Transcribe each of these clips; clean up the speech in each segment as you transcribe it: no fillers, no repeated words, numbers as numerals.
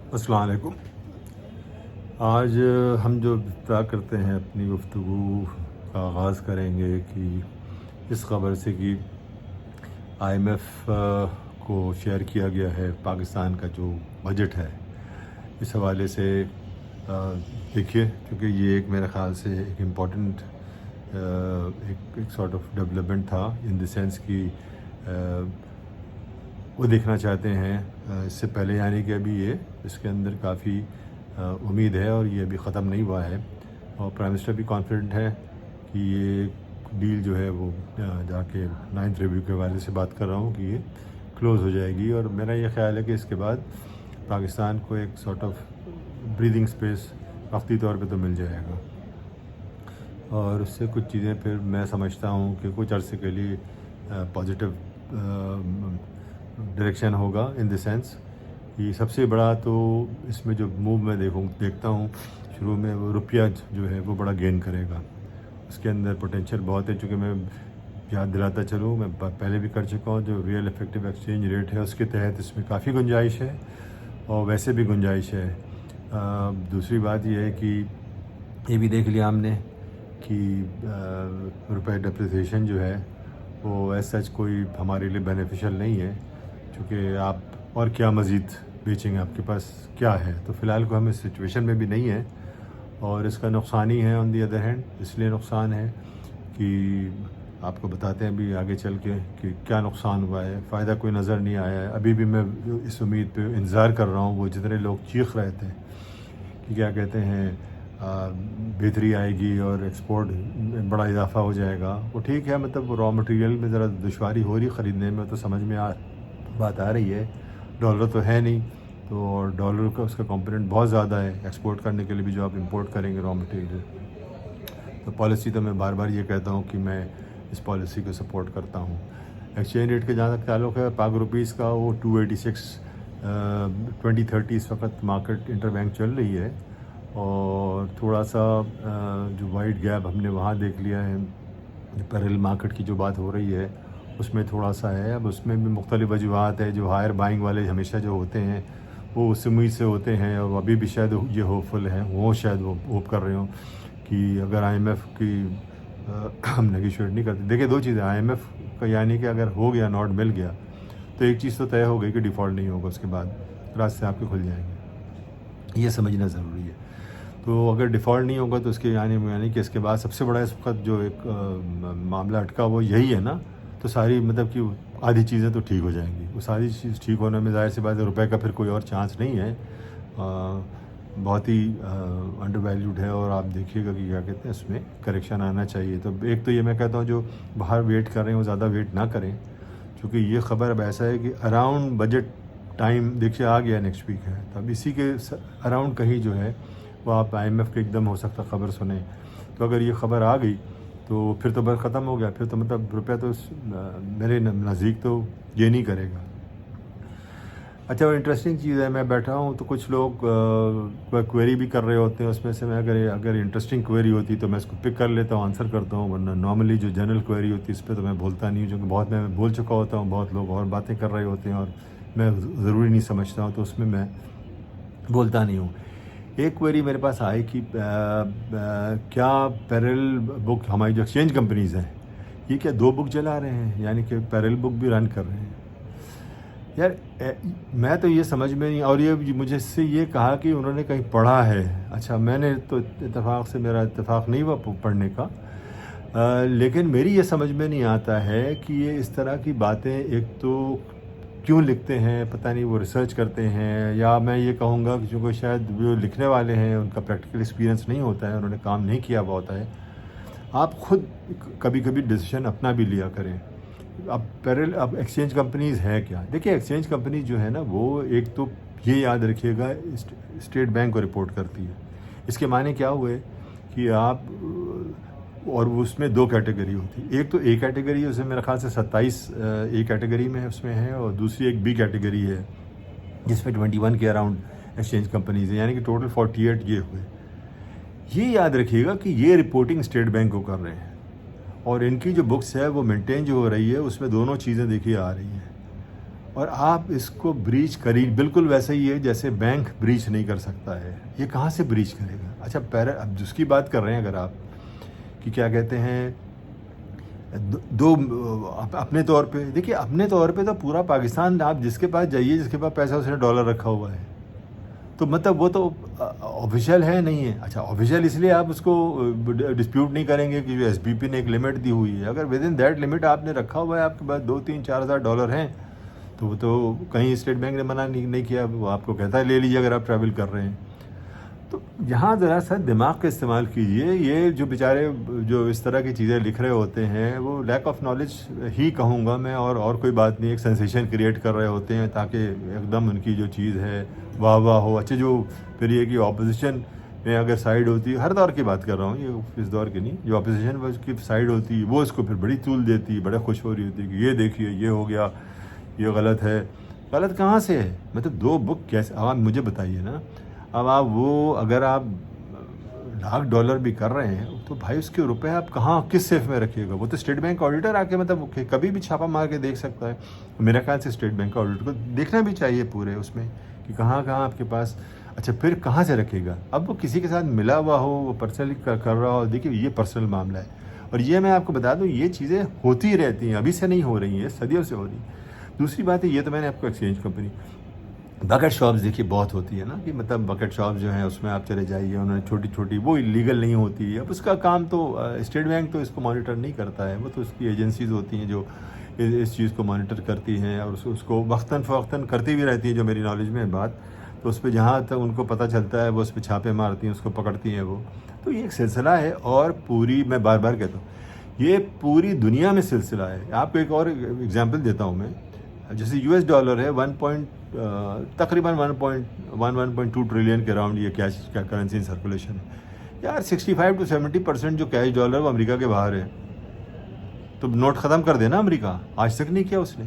अस्सलाम वालेकुम। आज हम जो इब्तिदा करते हैं अपनी गुफ्तगू का आगाज़ करेंगे कि इस ख़बर से कि IMF को शेयर किया गया है पाकिस्तान का जो बजट है। इस हवाले से देखिए, क्योंकि ये एक मेरे ख़्याल से एक इम्पॉर्टेंट एक सॉर्ट ऑफ डेवलपमेंट था इन द सेंस कि वो देखना चाहते हैं इससे पहले, यानी कि अभी ये इसके अंदर काफ़ी उम्मीद है और ये अभी ख़त्म नहीं हुआ है और प्राइम मिनिस्टर भी कॉन्फिडेंट है कि ये डील जो है वो जाके 9th रिव्यू के हवाले से बात कर रहा हूँ कि ये क्लोज़ हो जाएगी। और मेरा ये ख्याल है कि इसके बाद पाकिस्तान को एक सॉर्ट ऑफ ब्रीदिंग स्पेस वक्ती तौर पे तो मिल जाएगा और उससे कुछ चीज़ें फिर मैं समझता हूँ कि कुछ अरसे के लिए पॉजिटिव डायरेक्शन होगा इन द सेंस कि सबसे बड़ा तो इसमें जो मूव मैं देखता हूँ शुरू में, वो रुपया जो है वो बड़ा गेन करेगा। उसके अंदर पोटेंशियल बहुत है, चूँकि मैं याद दिलाता चलूँ, मैं पहले भी कर चुका हूँ, जो रियल इफेक्टिव एक्सचेंज रेट है उसके तहत इसमें काफ़ी गुंजाइश है और वैसे भी गुंजाइश है। दूसरी बात यह है कि ये भी देख लिया हमने कि रुपये डिप्रिसिएशन जो है वो ऐसा सच कोई हमारे लिए बेनिफिशियल नहीं है, क्योंकि आप और क्या मज़ीद बेचेंगे, आपके पास क्या है। तो फ़िलहाल को हम इस सिचुएशन में भी नहीं है और इसका नुकसान ही है ऑन दी अदर हैंड। इसलिए नुकसान है कि आपको बताते हैं अभी आगे चल के कि क्या नुकसान हुआ है। फ़ायदा कोई नज़र नहीं आया है। अभी भी मैं इस उम्मीद पे इंतज़ार कर रहा हूँ, वो जितने लोग चीख रहे थे कि क्या कहते हैं बेहतरी आएगी और एक्सपोर्ट में बड़ा इजाफा हो जाएगा, वो ठीक है। मतलब रॉ मटेरियल में ज़रा दुश्वारी हो रही ख़रीदने में, तो समझ में बात आ रही है। डॉलर तो है नहीं, तो डॉलर का उसका कंपोनेंट बहुत ज़्यादा है एक्सपोर्ट करने के लिए भी, जो आप इंपोर्ट करेंगे रॉ मटेरियल। तो पॉलिसी तो मैं बार बार ये कहता हूँ कि मैं इस पॉलिसी को सपोर्ट करता हूँ। एक्सचेंज रेट के जहाँ तक ताल्लुक़ है, पाक रुपीज़ का वो 286 2030 इस वक्त मार्केट इंटरबैंक चल रही है और थोड़ा सा जो वाइड गैप हमने वहाँ देख लिया है, पैरेलल मार्केट की जो बात हो रही है उसमें थोड़ा सा है। अब उसमें भी मुख्तलिफ़ वजूहात है। जो हायर बाइंग वाले हमेशा जो होते हैं वो उस उम्मीद से होते हैं और अभी भी शायद ये होपफुल हैं, वो शायद वो होप कर रहे हो कि अगर IMF की हम नेगोशिएट नहीं करते। देखिए, दो चीज़ें, IMF का यानी कि अगर हो गया, नॉट मिल गया, तो एक चीज़ तो तय हो गई कि डिफ़ॉल्ट नहीं होगा, उसके बाद रास्ते आपके खुल जाएंगे। ये समझना ज़रूरी है। तो अगर डिफ़ॉल्ट नहीं होगा तो उसके यानी कि इसके बाद सबसे बड़ा इस वक्त जो एक मामला अटका वो यही है ना। तो सारी मतलब कि आधी चीज़ें तो ठीक हो जाएंगी। वो सारी चीज़ ठीक होने में ज़ाहिर सी बात है रुपए का फिर कोई और चांस नहीं है। बहुत ही अंडर वैल्यूड है और आप देखिएगा कि क्या कहते हैं इसमें करेक्शन आना चाहिए। तो एक तो ये मैं कहता हूँ जो बाहर वेट कर रहे हैं वो ज़्यादा वेट ना करें, क्योंकि ये ख़बर अब ऐसा है कि अराउंड बजट टाइम देखिए आ गया, नेक्स्ट वीक है। तो अब इसी के अराउंड कहीं जो है वो आप IMF के एकदम हो सकता ख़बर सुने। तो अगर ये ख़बर आ गई तो फिर तो बस ख़त्म हो गया। फिर तो मतलब रुपया तो मेरे नज़दीक तो ये नहीं करेगा। अच्छा, वो इंटरेस्टिंग चीज़ है, मैं बैठा हूँ तो कुछ लोग क्वेरी भी कर रहे होते हैं। उसमें से मैं अगर इंटरेस्टिंग क्वेरी होती तो मैं इसको पिक कर लेता हूँ, आंसर करता हूँ। वरना नॉर्मली जो जनरल क्वेरी होती है इस पर तो मैं बोलता नहीं हूँ, क्योंकि बहुत मैं बोल चुका होता हूँ, बहुत लोग और बातें कर रहे होते हैं और मैं ज़रूरी नहीं समझता हूँ, तो उसमें मैं बोलता नहीं हूँ। एक क्वेरी मेरे पास आई कि क्या पैरेलल बुक, हमारी जो एक्सचेंज कंपनीज़ हैं, ये क्या 2 बुक चला रहे हैं, यानी कि पैरेलल बुक भी रन कर रहे हैं। यार मैं तो ये समझ में नहीं, और ये मुझे से ये कहा कि उन्होंने कहीं पढ़ा है। अच्छा, मैंने तो इत्तेफाक से मेरा इत्तेफाक नहीं हुआ पढ़ने का, लेकिन मेरी ये समझ में नहीं आता है कि ये इस तरह की बातें एक तो क्यों लिखते हैं, पता नहीं वो रिसर्च करते हैं, या मैं ये कहूँगा कि चूँकि शायद वो लिखने वाले हैं उनका प्रैक्टिकल एक्सपीरियंस नहीं होता है, उन्होंने काम नहीं किया हुआ होता है। आप खुद कभी कभी डिसीजन अपना भी लिया करें। अब एक्सचेंज कंपनीज़ है क्या, देखिए एक्सचेंज कंपनी जो है ना, वो एक तो ये याद रखिएगा स्टेट बैंक को रिपोर्ट करती है। इसके माने क्या हुए कि आप, और वो उसमें 2 कैटेगरी होती है। एक तो A कैटेगरी है, उसमें मेरे ख्याल से 27 A कैटेगरी में उसमें है, और दूसरी एक B कैटेगरी है जिसमें 21 के अराउंड एक्सचेंज कंपनीज़ हैं, यानी कि टोटल 48 ये हुए। ये याद रखिएगा कि ये रिपोर्टिंग स्टेट बैंक को कर रहे हैं और इनकी जो बुक्स है वो मेंटेन जो हो रही है उसमें दोनों चीज़ें देखिए आ रही हैं। और आप इसको ब्रीच करी बिल्कुल वैसे ही है जैसे बैंक ब्रीच नहीं कर सकता है। ये कहाँ से ब्रीच करेगा? अच्छा अब जिसकी बात कर रहे हैं अगर आप कि क्या कहते हैं अपने तौर पे देखिए, अपने तौर पे तो पूरा पाकिस्तान आप जिसके पास जाइए, जिसके पास पैसा उसने डॉलर रखा हुआ है, तो मतलब वो तो ऑफिशियल है नहीं है। अच्छा, ऑफिशियल इसलिए आप उसको डिस्प्यूट नहीं करेंगे कि जो एसबीपी ने एक लिमिट दी हुई है, अगर विद इन दैट लिमिट आपने रखा हुआ है, आपके पास 2-3-4 हज़ार डॉलर हैं, तो वो तो कहीं स्टेट बैंक ने मना नहीं किया, वो आपको कहता है ले लीजिए अगर आप ट्रैवल कर रहे हैं। तो यहाँ ज़रा सा दिमाग का इस्तेमाल कीजिए। ये जो बेचारे जो इस तरह की चीज़ें लिख रहे होते हैं वो लैक ऑफ नॉलेज ही कहूँगा मैं, और कोई बात नहीं, एक सेंसेशन क्रिएट कर रहे होते हैं ताकि एकदम उनकी जो चीज़ है वाह वाह हो। अच्छा, जो फिर ये कि ऑपोजिशन में अगर साइड होती है, हर दौर की बात कर रहा हूँ, ये इस दौर की नहीं, जो ऑपोजिशन की साइड होती है वो इसको फिर बड़ी तूल देती है, बड़ा खुश हो रही होती है कि ये देखिए ये हो गया, ये गलत है। गलत कहाँ से है? मतलब 2 बुक कैसे, अब आप मुझे बताइए ना। अब आप वो अगर आप $1,00,000 भी कर रहे हैं तो भाई उसके रुपए आप कहाँ किस सेफ में रखिएगा? वो तो स्टेट बैंक ऑडिटर आके मतलब कभी भी छापा मार के देख सकता है। मेरे ख्याल से स्टेट बैंक ऑडिटर को देखना भी चाहिए पूरे उसमें कि कहाँ कहाँ आपके पास। अच्छा, फिर कहाँ से रखेगा? अब वो किसी के साथ मिला हुआ हो, वो पर्सनली कर रहा हो, देखिए ये पर्सनल मामला है। और ये मैं आपको बता दूँ, ये चीज़ें होती रहती हैं, अभी से नहीं हो रही हैं, सदियों से हो रही। दूसरी बात है, ये तो मैंने आपको एक्सचेंज कंपनी, बकेट शॉप्स देखिए बहुत होती है ना, कि मतलब बकेट शॉप जो है उसमें आप चले जाइए, उन्होंने छोटी छोटी, वो इलीगल नहीं होती है। अब उसका काम तो स्टेट बैंक तो इसको मॉनिटर नहीं करता है, वो तो उसकी एजेंसीज होती हैं जो इस चीज़ को मॉनिटर करती हैं और उसको वक्तन फ़वक्तन करती भी रहती हैं, जो मेरी नॉलेज में है बात। तो उस पर जहाँ तक उनको पता चलता है वो उस पर छापे मारती हैं, उसको पकड़ती हैं वो। तो ये एक सिलसिला है, और पूरी, मैं बार बार कहता हूँ, ये पूरी दुनिया में सिलसिला है। आपको एक और एग्जांपल देता हूँ मैं। जैसे यूएस डॉलर है तकरीबन 1.2 ट्रिलियन के अराउंड ये कैश करेंसी इन सर्कुलेशन है यार। 65 to 70% जो कैश डॉलर वो अमेरिका के बाहर है। तो नोट ख़त्म कर देना अमेरिका, आज तक नहीं किया उसने।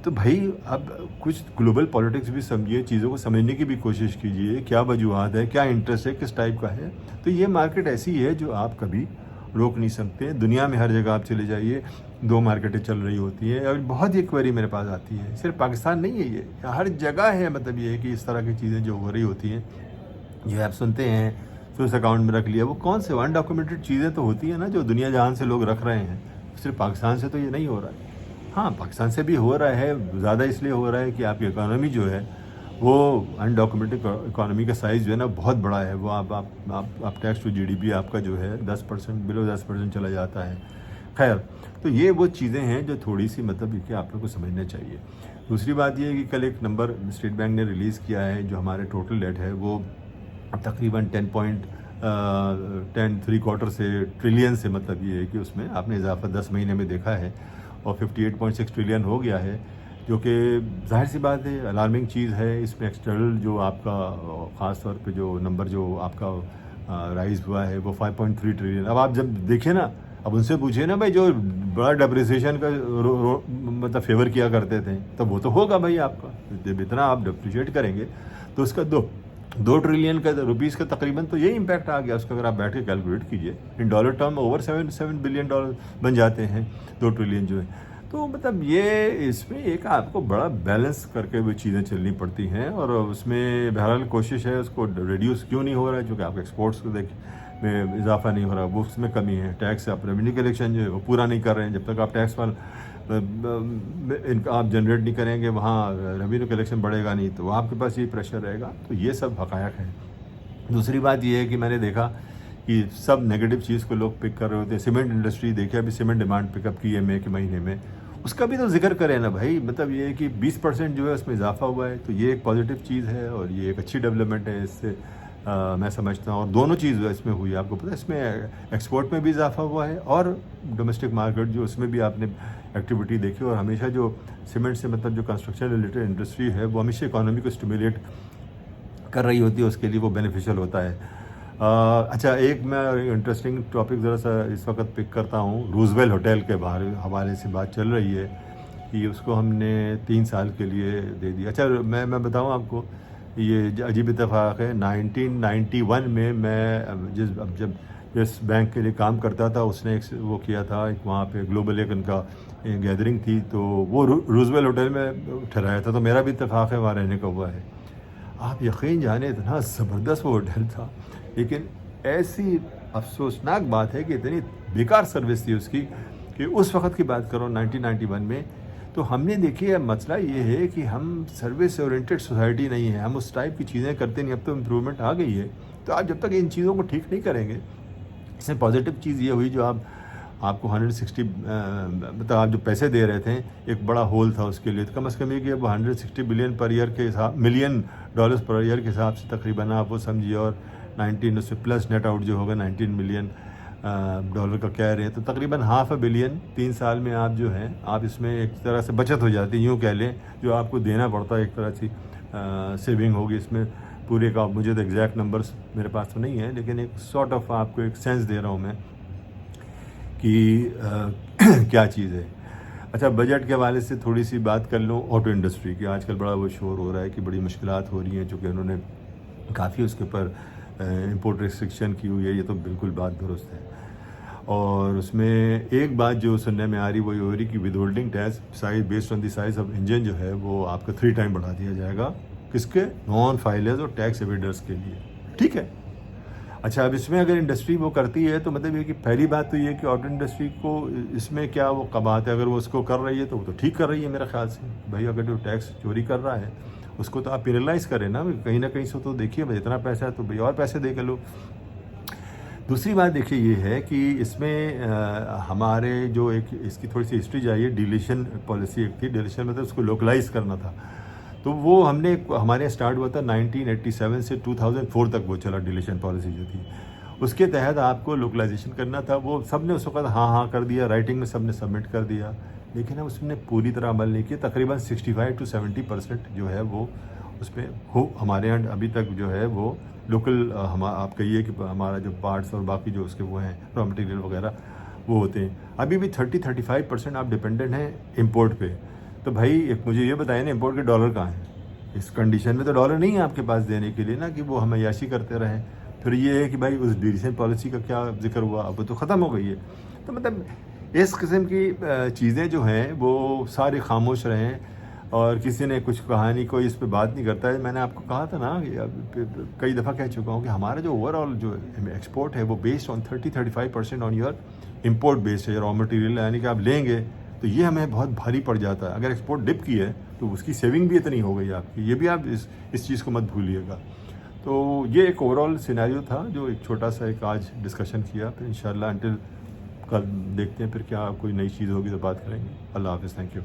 तो भाई अब कुछ ग्लोबल पॉलिटिक्स भी समझिए, चीज़ों को समझने की भी कोशिश कीजिए, क्या वजूहत है, क्या इंटरेस्ट है, किस टाइप का है। तो ये मार्केट ऐसी है जो आप कभी रोक नहीं सकते। दुनिया में हर जगह आप चले जाइए, 2 मार्केटें चल रही होती हैं, और बहुत ही क्वेरी मेरे पास आती है। सिर्फ पाकिस्तान नहीं है, ये हर जगह है। मतलब ये है कि इस तरह की चीज़ें जो हो रही होती हैं, जो आप सुनते हैं तो उस अकाउंट में रख लिया, वो कौन से अनडॉक्यूमेंटेड चीज़ें तो होती हैं ना, जो दुनिया जहान से लोग रख रहे हैं। सिर्फ पाकिस्तान से तो ये नहीं हो रहा है। हाँ, पाकिस्तान से भी हो रहा है, ज़्यादा इसलिए हो रहा है कि आपकी इकोनॉमी जो है वो अनडॉक्यूमेंटेड इकोनॉमी का साइज़ जो है ना बहुत बड़ा है। वो आप टैक्स टू जीडीपी आपका जो है 10%, बिलो 10% चला जाता है। खैर, तो ये वो चीज़ें हैं जो थोड़ी सी मतलब कि आप लोग को समझना चाहिए। दूसरी बात ये है कि कल एक नंबर स्टेट बैंक ने रिलीज़ किया है, जो हमारे टोटल डेट है वो तकरीबन 10.3 से ट्रिलियन से, मतलब ये है कि उसमें आपने इजाफा 10 महीने में देखा है, और 58.6 ट्रिलियन हो गया है, जो कि जाहिर सी बात है अलार्मिंग चीज़ है। इसमें एक्सटर्नल जो आपका ख़ास तौर पे जो नंबर जो आपका राइज़ हुआ है वो 5.3 ट्रिलियन। अब आप जब देखें ना, अब उनसे पूछिए ना भाई, जो बड़ा डेप्रिसिएशन का मतलब फेवर किया करते थे, तो वो तो होगा भाई आपका। जब इतना आप डेप्रिशिएट करेंगे तो उसका 2 ट्रिलियन का रुपीज़ का तकरीबन तो यही इम्पैक्ट आ गया उसका। अगर आप बैठ के कैलकुलेट कीजिए, in dollar term over 7 billion dollar बन जाते हैं 2 ट्रिलियन जो है। तो मतलब ये इसमें एक आपको बड़ा बैलेंस करके वो चीज़ें चलनी पड़ती हैं, और उसमें बहरहाल कोशिश है उसको रिड्यूस क्यों नहीं हो रहा है, क्योंकि आपके एक्सपोर्ट्स को में इजाफा नहीं हो रहा, वो उसमें कमी है। टैक्स आप रेवेन्यू कलेक्शन जो है वो पूरा नहीं कर रहे हैं। जब तक आप टैक्स वाल इनका आप जनरेट नहीं करेंगे, वहाँ रेवेन्यू कलेक्शन बढ़ेगा नहीं, तो आपके पास ये प्रेशर रहेगा। तो ये सब हक़ायक़ है। दूसरी बात ये है कि मैंने देखा कि सब नेगेटिव चीज़ को लोग पिक कर रहे होते हैं। सीमेंट इंडस्ट्री देखिए, अभी सीमेंट डिमांड पिकअप की है मई के महीने में, उसका भी तो जिक्र करें ना भाई। मतलब ये है कि 20% जो है उसमें इजाफा हुआ है, तो ये एक पॉजिटिव चीज़ है और ये एक अच्छी डेवलपमेंट है। इससे मैं समझता हूँ, और दोनों चीज़ इसमें हुई है। आपको पता है इसमें एक्सपोर्ट में भी इजाफा हुआ है, और डोमेस्टिक मार्केट जो उसमें भी आपने एक्टिविटी देखी। और हमेशा जो सीमेंट से मतलब जो कंस्ट्रक्शन रिलेटेड इंडस्ट्री है वो हमेशा इकोनॉमी को स्टिमुलेट कर रही होती है, उसके लिए वो बेनिफिशियल होता है। अच्छा, एक मैं इंटरेस्टिंग टॉपिक ज़रा सा इस वक्त पिक करता हूँ। रूजवेल होटल के बारे हवाले से बात चल रही है कि उसको हमने 3 साल के लिए दे दिया। अच्छा, मैं बताऊँ आपको, ये अजीब इत्तेफाक है। 1991 में मैं जिस बैंक के लिए काम करता था, उसने एक वो किया था, एक वहाँ पे ग्लोबल एक उनका गैदरिंग थी, तो वो रूजवेल होटल में ठहराया था, तो मेरा भी इत्तेफाक है वहाँ रहने का हुआ है। आप यकीन जाने इतना ज़बरदस्त वो होटल था, लेकिन ऐसी अफसोसनाक बात है कि इतनी बेकार सर्विस थी उसकी कि उस वक्त की बात करो 1991 में। तो हमने देखिए मसला ये है कि हम सर्विस ओरिएंटेड सोसाइटी नहीं है, हम उस टाइप की चीज़ें करते नहीं। अब तो इम्प्रूवमेंट आ गई है, तो आप जब तक इन चीज़ों को ठीक नहीं करेंगे, इसमें पॉजिटिव चीज़ ये हुई जो आपको 160 मतलब आप जो पैसे दे रहे थे, एक बड़ा होल था उसके लिए, तो कम से कम ये कि अब 160 बिलियन पर ईयर के हिसाब मिलियन डॉलर्स पर ईयर के हिसाब से तकरीबन आप वो समझिए, और 19 उससे प्लस नेट आउट जो होगा 19 मिलियन डॉलर का कह रहे हैं, तो तकरीबन $500 बिलियन 3 साल में आप जो है आप इसमें एक तरह से बचत हो जाती है, यूँ कह लें, जो आपको देना पड़ता है एक तरह से सेविंग होगी इसमें पूरे का। मुझे तो एग्जैक्ट नंबर्स मेरे पास तो नहीं है, लेकिन एक सॉर्ट ऑफ आपको एक सेंस दे रहा हूँ मैं कि क्या चीज़ है। अच्छा, बजट के हवाले से थोड़ी सी बात कर लूँ ऑटो इंडस्ट्री की। आजकल बड़ा वो शोर हो रहा है कि बड़ी मुश्किलात हो रही हैं, चूँकि उन्होंने काफ़ी उसके ऊपर इंपोर्ट रिस्ट्रिक्शन की हुई है, ये तो बिल्कुल बात दुरुस्त है। और उसमें एक बात जो सुनने में आ रही वो ये हो रही कि with holding tax size based on the size of engine जो है वो आपका 3 टाइम बढ़ा दिया जाएगा, किसके? नॉन फाइलर्स और टैक्स एविडर्स के लिए। ठीक है। अच्छा, अब इसमें अगर इंडस्ट्री वो करती है तो मतलब ये कि पहली बात तो ये कि ऑटो इंडस्ट्री को इसमें क्या वो कबात है, अगर वो उसको कर रही है तो वो तो ठीक कर रही है मेरे ख्याल से। भाई अगर जो टैक्स चोरी कर रहा है उसको तो आप पेनलाइज करें ना कहीं से, तो देखिए भाई इतना पैसा है तो भाई और पैसे दे के लो। दूसरी बात देखिए ये है कि इसमें हमारे जो एक इसकी थोड़ी सी हिस्ट्री चाहिए। डिलीशन पॉलिसी एक थी, डिलीशन मतलब उसको लोकलाइज करना था, तो वो हमने हमारे यहाँ स्टार्ट हुआ था 1987 से 2004 तक वो चला। डिलीशन पॉलिसी जो थी उसके तहत आपको लोकलाइजेशन करना था। वो सब ने उस वक्त हाँ हाँ कर दिया, राइटिंग में सब ने सबमिट कर दिया, लेकिन अब उसने पूरी तरह अमल नहीं किया। तकरीबन 65 to 70% जो है वो उस पर हो हमारे यहाँ अभी तक जो है वो लोकल आप कहिए कि हमारा जो पार्ट्स और बाकी जो उसके वो हैं रॉ मटेरियल वगैरह वो होते हैं। अभी भी 30-35% आप डिपेंडेंट हैं इंपोर्ट पे। तो भाई एक मुझे ये बताइए ना, इंपोर्ट के डॉलर कहाँ हैं? इस कंडीशन में तो डॉलर नहीं है आपके पास देने के लिए ना कि वो हम अय्याशी करते रहें। फिर ये है कि भाई उस डिलीशन पॉलिसी का क्या जिक्र हुआ, अब तो ख़त्म हो गई है। तो मतलब इस किस्म की चीज़ें जो हैं वो सारे खामोश रहें, और किसी ने कुछ कहानी कोई इस पे बात नहीं करता है। मैंने आपको कहा था ना, कई दफ़ा कह चुका हूँ कि हमारा जो ओवरऑल जो एक्सपोर्ट है वो based on 30-35% on your import based है, रॉ मटेरियल, यानी कि आप लेंगे तो ये हमें बहुत भारी पड़ जाता है। अगर एक्सपोर्ट डिप की है तो उसकी सेविंग भी इतनी हो गई आपकी, ये भी आप इस चीज़ को मत भूलिएगा। तो ये एक ओवरऑल सिनेरियो था जो एक छोटा सा एक आज डिस्कशन किया। फिर इंशाल्लाह अंटिल कल देखते हैं फिर क्या कोई नई चीज़ होगी तो बात करेंगे। अल्लाह हाफ़िज़, थैंक यू।